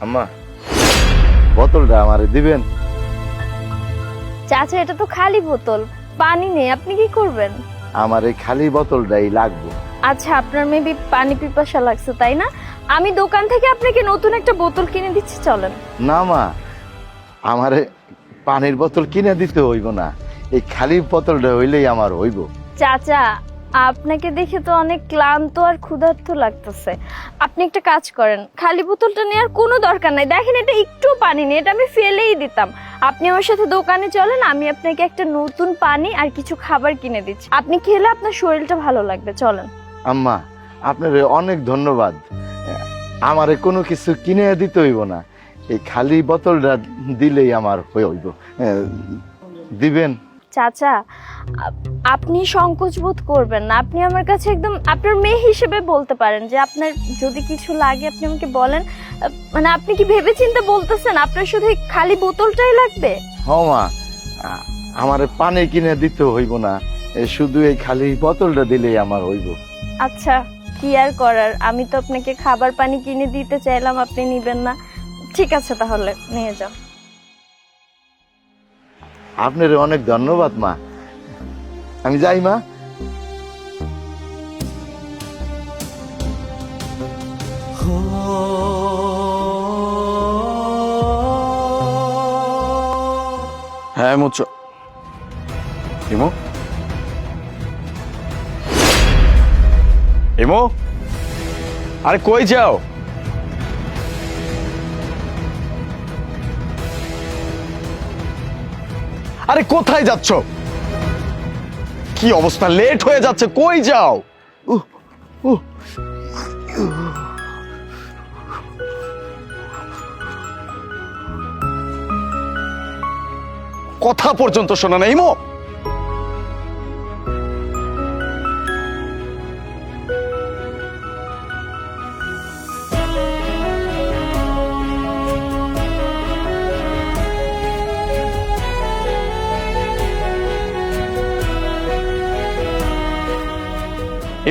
আম্মা বোতলটা আমারে দিবেন? চাচা এটা তো খালি বোতল, পানি নেই, আপনি কি করবেন? আমার এই খালি বোতলটাই লাগবে। আচ্ছা আপনার মেবি পানি পিপাসা লাগছে তাই না? আমি দোকান থেকে আপনাকে নতুন একটা বোতল কিনে দিচ্ছি, চলেন। না মা, আমারে পানির বোতল কিনে দিতে হইব না, এই খালি বোতলটা হইলেই আমার হইব। চাচা আপনাকে দেখে তো অনেক ক্লান্ত আর ক্ষুধার্ত লাগতেছে, আপনি একটা কাজ করেন, খালি বোতলটা নেওয়ার কোনো দরকার নাই, দেখেন এটা একটু পানি নেই, এটা আমি ফেলেই দিতাম। আপনি আমার সাথে দোকানে চলেন, আমি আপনাকে একটা নতুন পানি আর কিছু খাবার কিনে দিচ্ছি, আপনি খেলে আপনার শরীরটা ভালো লাগবে, চলেন। আম্মা আপনার অনেক ধন্যবাদ, আমারে কোনো কিছু কিনে দিতে হইব না, এই খালি বোতলটা দিলেই আমার হইব। দিবেন? চাচা আপনি সংকোচ বোধ করবেন না, আপনি আমার কাছে একদম আপনার মেয়ে হিসেবে বলতে পারেন যে আপনার যদি কিছু লাগে আপনি আমাকে বলেন। মানে আপনি কি ভেবেচিন্তে বলতেছেন আপনার শুধু এই খালি বোতলটাই লাগবে? হ্যাঁ মা, আমারে পানি কিনে দিতে হইব না, শুধু এই খালি বোতলটা দিলেই আমার হইব। আচ্ছা কি আর করার, আমি তো আপনাকে খাবার পানি কিনে দিতে চাইলাম, আপনি নিবেন না, ঠিক আছে তাহলে নিয়ে যাও। আপনার অনেক ধন্যবাদ মা, আমি যাই মা। হ্যাঁ মুচ্ছ ইমো, ইমো, আরে কই যাও? আরে কোথায় যাচ্ছ? কি অবস্থা, লেট হয়ে যাচ্ছে, কই যাও? কথা পর্যন্ত শোনা না ইমো।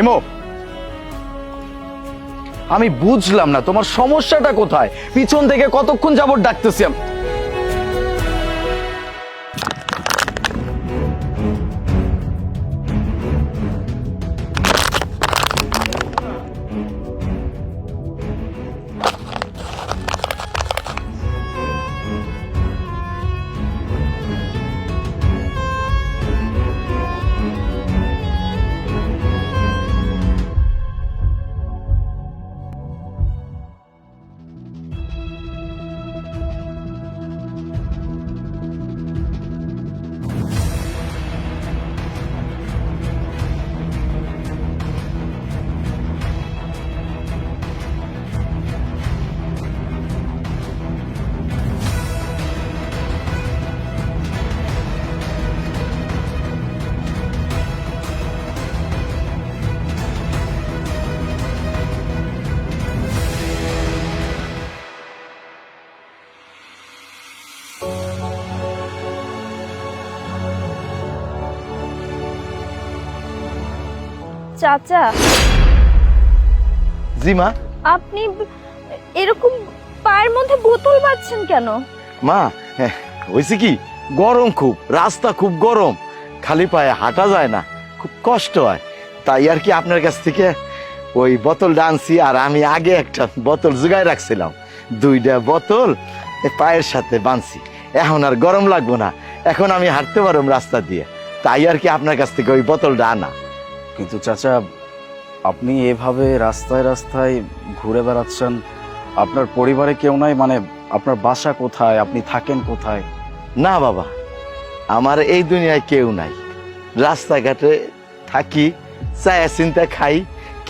ইমো, আমি বুঝলাম না তোমার সমস্যাটা কোথায়, পিছন থেকে কতক্ষণ যাবত ডাকতেছি আমি। চাচা জি মা। আপনি এরকম পায়ের মধ্যে বোতল বাঁধছেন কেন? মা হয়েছে কি, গরম খুব, রাস্তা খুব গরম, খালি পায়ে হাঁটা যায় না, খুব কষ্ট হয়, তাই আর কি আপনার কাছ থেকে ওই বোতলটা আনছি। আর আমি আগে একটা বোতল জোগায় রাখছিলাম, দুইটা বোতল পায়ের সাথে বাঁধছি, এখন আর গরম লাগবো না, এখন আমি হাঁটতে পারব রাস্তা দিয়ে, তাই আর কি আপনার কাছ থেকে ওই বোতলটা আনা। কিন্তু চাচা আপনি এভাবে রাস্তায় রাস্তায় ঘুরে বেড়াচ্ছেন, আপনার পরিবারে কেউ নাই, মানে আপনার বাসা কোথায়, আপনি থাকেন কোথায়? না বাবা, আমার এই দুনিয়ায় কেউ নাই, রাস্তাঘাটে থাকি, চায়া চিন্তা খাই,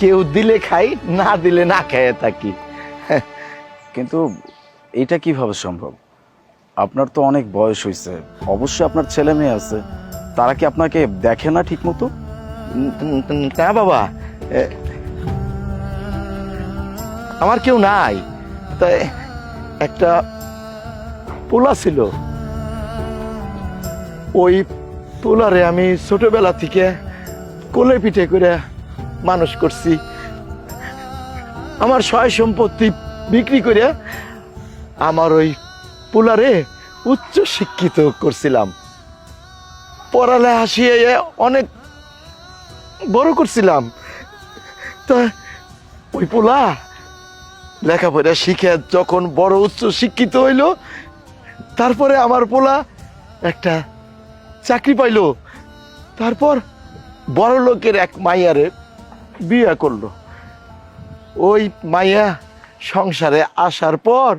কেউ দিলে খাই, না দিলে না খেয়ে থাকি। কিন্তু এটা কিভাবে সম্ভব? আপনার তো অনেক বয়স হয়েছে, অবশ্যই আপনার ছেলে মেয়ে আছে, তারা কি আপনাকে দেখে না ঠিক মতো? না বাবা, আমার কেউ নাই, তাই একটা পোলা ছিল, ওই পোলারে আমি ছোটবেলা থেকে কোলে পিঠে করে মানুষ করছি, আমার সয় সম্পত্তি বিক্রি করে আমার ওই পোলারে উচ্চ শিক্ষিত করছিলাম, পড়ালেখা শিখিয়ে অনেক বড় করছিলাম। তো ওই পোলা লেখাপড়া শিখে যখন বড় উচ্চ শিক্ষিত হইল, তারপরে আমার পোলা একটা চাকরি পাইলো, তারপর বড় লোকের এক মাইয়ারে বিয়ে করলো। ওই মাইয়া সংসারে আসার পর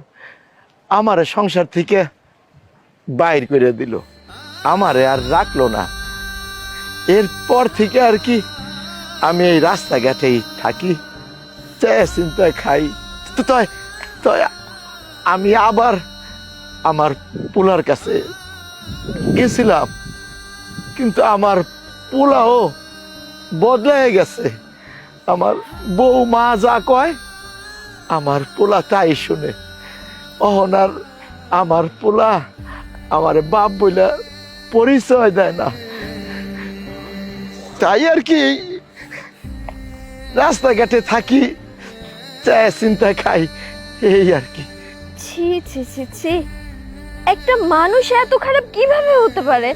আমারে সংসার থেকে বাইর করে দিল, আমারে আর রাখলো না। এরপর থেকে আর কি আমি এই রাস্তাঘাটেই থাকি, চিন্তা খাই। তো আমি আবার আমার পোলার কাছে গেছিলাম, কিন্তু আমার পোলাও বদলে গেছে। আমার বউ মা যা কয় আমার পোলা তাই শুনে। অহনার আমার পোলা আমার বাপ বইলা পরিচয় দেয় না। তাই আর কি রাস্তাঘাটে থাকি, চিন্তা খাই, এই আর কি। ছি ছি ছি ছি, একটা মানুষ এত খারাপ কিভাবে হতে পারে?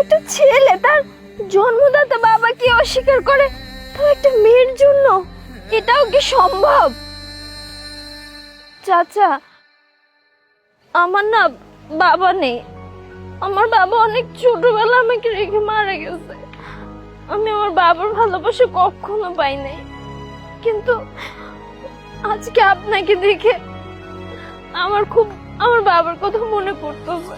একটা ছেলে তার জন্মদাতা বাবাকে অস্বীকার করে, তো একটা মেয়ের জন্য, এটাও কি সম্ভব? চাচা, আমার না বাবা নেই। আমার বাবা অনেক ছোটবেলা আমাকে রেখে মারা গেছে। আমি আমার বাবার ভালোবাসা কখনো পাই নাই, কিন্তু আজকে আপনাকে দেখে আমার বাবার কথা মনে পড়তেছে।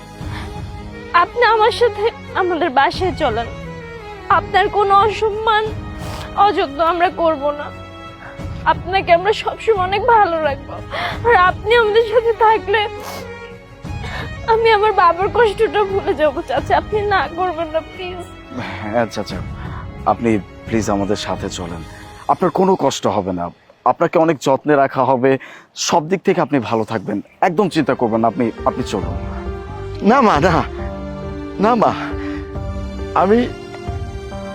আপনি আমার সাথে আমাদের বাসায় চলেন, আপনার কোনো অসম্মান অযত্ন আমরা করব না। আপনাকে আমরা সবসময় অনেক ভালো রাখবো, আর আপনি আমাদের সাথে থাকলে আমি আমার বাবার কষ্টটা ভুলে যাবো। চাচা, আপনি না করবেন না প্লিজ। হ্যাঁ চাচা, আপনি প্লিজ আমাদের সাথে চলেন, আপনার কোনো কষ্ট হবে না, আপনাকে অনেক যত্নে রাখা হবে, সব দিক থেকে আপনি ভালো থাকবেন, একদম চিন্তা করবেন না। আপনি চলুন। না মা, না না মা, আমি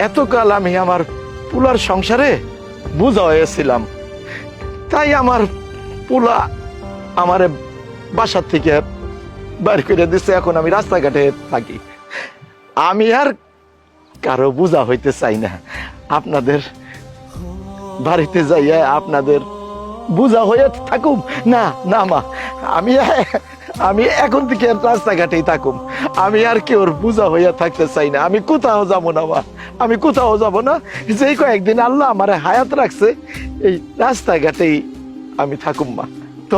এতকাল আমি আমার পোলার সংসারে বোঝা হয়েছিলাম, তাই আমার পোলা আমারে বাসার থেকে বাইর করে দিচ্ছে। এখন আমি রাস্তাঘাটে থাকি, আমি আর কারো বোঝা হইতে চাই না। আপনাদের বাড়িতে যাইয়া আপনাদের বোঝা হয়ে থাকুম। না না মা, আমি এখন থেকে রাস্তাঘাটেই থাকুম, আমি আর কেউর বোঝা হইয়া থাকতে চাই না। আমি কোথাও যাব না মা, আমি কোথাও যাব না। যেই কয়েকদিন আল্লাহ আমার হায়াত রাখছে, এই রাস্তাঘাটেই আমি থাকুম মা। তো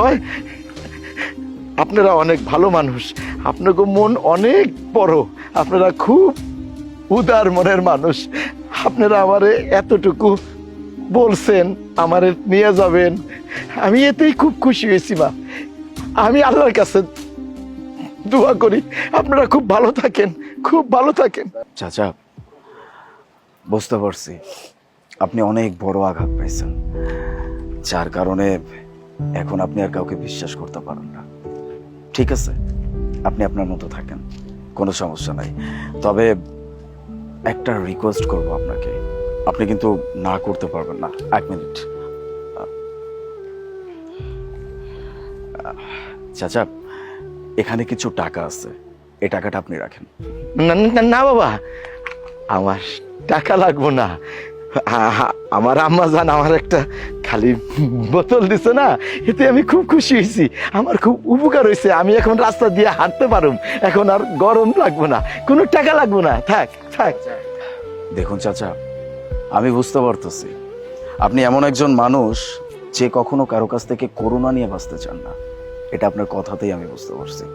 আপনারা অনেক ভালো মানুষ, আপনাকে মন অনেক বড়, আপনারা খুব উদার মনের মানুষ। আপনারা আমারে এতটুকু বলছেন, আমারে নিয়ে যাবেন, আমি এতেই খুব খুশি হয়েছি মা। আমি আল্লাহর কাছে দোয়া করি আপনারা খুব ভালো থাকেন, খুব ভালো থাকেন। চাচা, বুঝতে পারছি আপনি অনেক বড় আঘাত পাইছেন, যার কারণে এখন আপনি আর কাউকে বিশ্বাস করতে পারেন না। ঠিক আছে, আপনি আপনার মতো থাকেন, কোনো সমস্যা নাই। তবে একটা রিকোয়েস্ট করব আপনাকে, আপনি কিন্তু না করতে পারবেন না। 1 মিনিট। চাচা, এখানে কিছু টাকা আছে, এই টাকাটা আপনি রাখেন। না বাবা, আমার টাকা লাগবো না। আমার আম্মা জান আমার একটা খালি বোতল দিছে না, এতে আমি খুব খুশি হয়েছি, আমার খুব উপকার হয়েছে। আমি এখন রাস্তা দিয়ে হাঁটতে পারুম, এখন আর গরম লাগবো না, কোনো টাকা লাগবো না। থাক থাক। দেখুন চাচা, আমি বুঝতে পারতেছি আপনি এমন একজন মানুষ যে কখনো কারো কাছ থেকে করুণা নিয়ে বাঁচতে চান না, এটা আপনার কথাতেই আমি বুঝতে পারছি।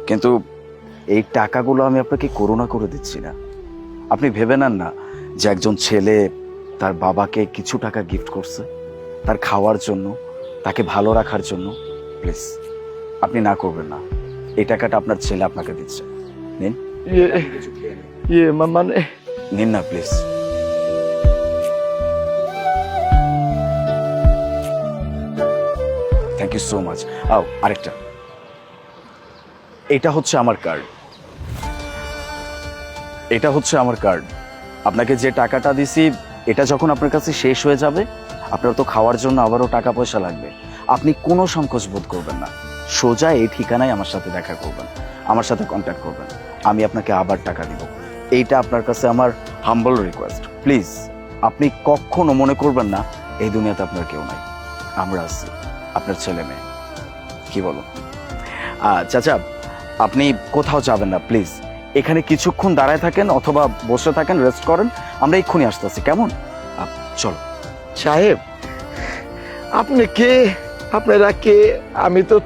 কিন্তু এই টাকাগুলো আমি আপনাকে করুণা করে দিচ্ছি না। আপনি ভেবে নেন না যে একজন ছেলে তার বাবাকে কিছু টাকা গিফট করছে তার খাওয়ার জন্য, তাকে ভালো রাখার জন্য। প্লিজ আপনি না করবেন না, এই টাকাটা আপনার ছেলে আপনাকে দিচ্ছে, নিন। মানে নিন না please. Thank you so much. আরেকটা, এটা হচ্ছে আমার কার্ড, এটা হচ্ছে আমার কার্ড। আপনাকে যে টাকাটা দিছি, এটা যখন আপনার কাছে শেষ হয়ে যাবে, আপনার তো খাওয়ার জন্য আবারও টাকা পয়সা লাগবে, আপনি কোনো সংকোচ বোধ করবেন না। সোজা এই ঠিকানায় আমার সাথে দেখা করবেন, আমার সাথে কন্ট্যাক্ট করবেন, আমি আপনাকে আবার টাকা দিব। এইটা আপনার কাছে আমার হাম্বল রিকোয়েস্ট। প্লিজ আপনি কখনো মনে করবেন না এই দুনিয়াতে আপনার কেউ নাই, আমরা আছি, আপনার ছেলে মেয়ে। কি বলো? চাচা, আপনি কোথাও যাবেন না প্লিজ, এখানে কিছুক্ষণ দাঁড়ায় থাকেন অথবা বসে থাকেন, রেস্ট করেন, আমরা এক্ষুনি আসতেছি, কেমন? চলো। সাহেব, আপনি কে? আপনারা কে? আমি তো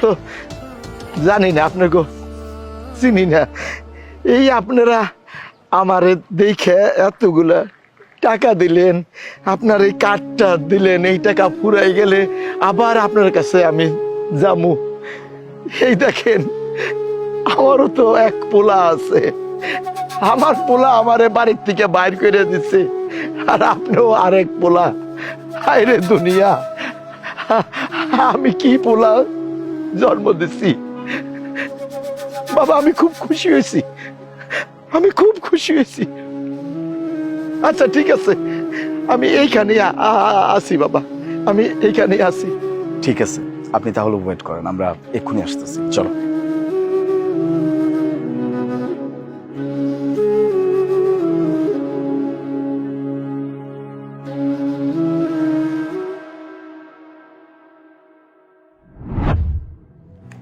জানি না, আপনাকে চিনি না। এই আপনারা আমারে দেখে এতগুলা টাকা দিলেন, আপনার এই কার্ডটা দিলেন, এই টাকা ফুরাই গেলে আবার আপনার কাছে আমি যামু। এই দেখেন, আমারও তো এক পোলা আছে, আমার পোলা আমারে বাড়ির থেকে বাইর করে দিচ্ছে, আর আপনিও আরেক পোলা। হায় রে দুনিয়া, আমি কি পোলা জন্ম দিছি। বাবা, আমি খুব খুশি হয়েছি, আমি খুব খুশি হয়েছি। আচ্ছা ঠিক আছে, আমি এইখানে আসি বাবা, আমি এইখানে আসি। ঠিক আছে, আপনি তাহলে ওয়েট করেন, আমরা এক্ষুনি আসতেছি, চলো।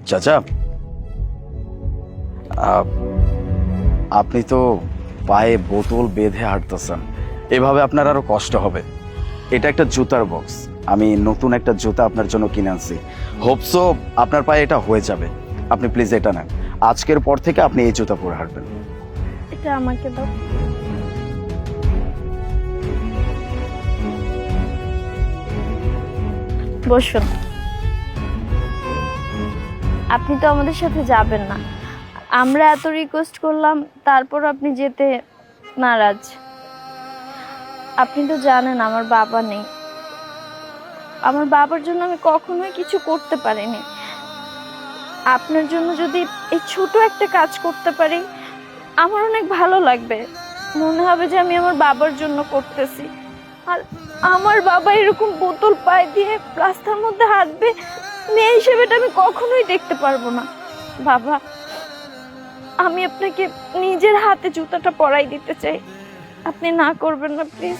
চাচা, আপনি তো পায়ে বোতল বেঁধে হাঁটতেছেন, এভাবে আপনার আরো কষ্ট হবে। এটা একটা জুতার বক্স, আমি নতুন একটা জুতা আপনার জন্য কিনে আনছি, হোপসো আপনার পায়ে এটা হয়ে যাবে। আপনি প্লিজ এটা নেন, আজকের পর থেকে আপনি এই জুতা পরে হাঁটবেন। এটা আমাকে দাও। বসুন। আপনি তো আমাদের সাথে যাবেন না, আমরা এত রিকোয়েস্ট করলাম, তারপর আপনি যেতে নারাজ। আপনি তো জানেন আমার বাবা নেই, আমার বাবার জন্য আমি কখনোই কিছু করতে পারিনি। আপনার জন্য যদি এই ছোট একটা কাজ করতে পারি, আমার অনেক ভালো লাগবে, মনে হবে যে আমি আমার বাবার জন্য করতেছি। আর আমার বাবা এরকম বোতল পায়ে দিয়ে রাস্তার মধ্যে হাঁটবে, মেয়ে হিসেবে এটা আমি কখনোই দেখতে পারবো না। বাবা, আমি আপনাকে নিজের হাতে জুতাটা পরাই দিতে চাই, আপনি না করবেন না প্লিজ।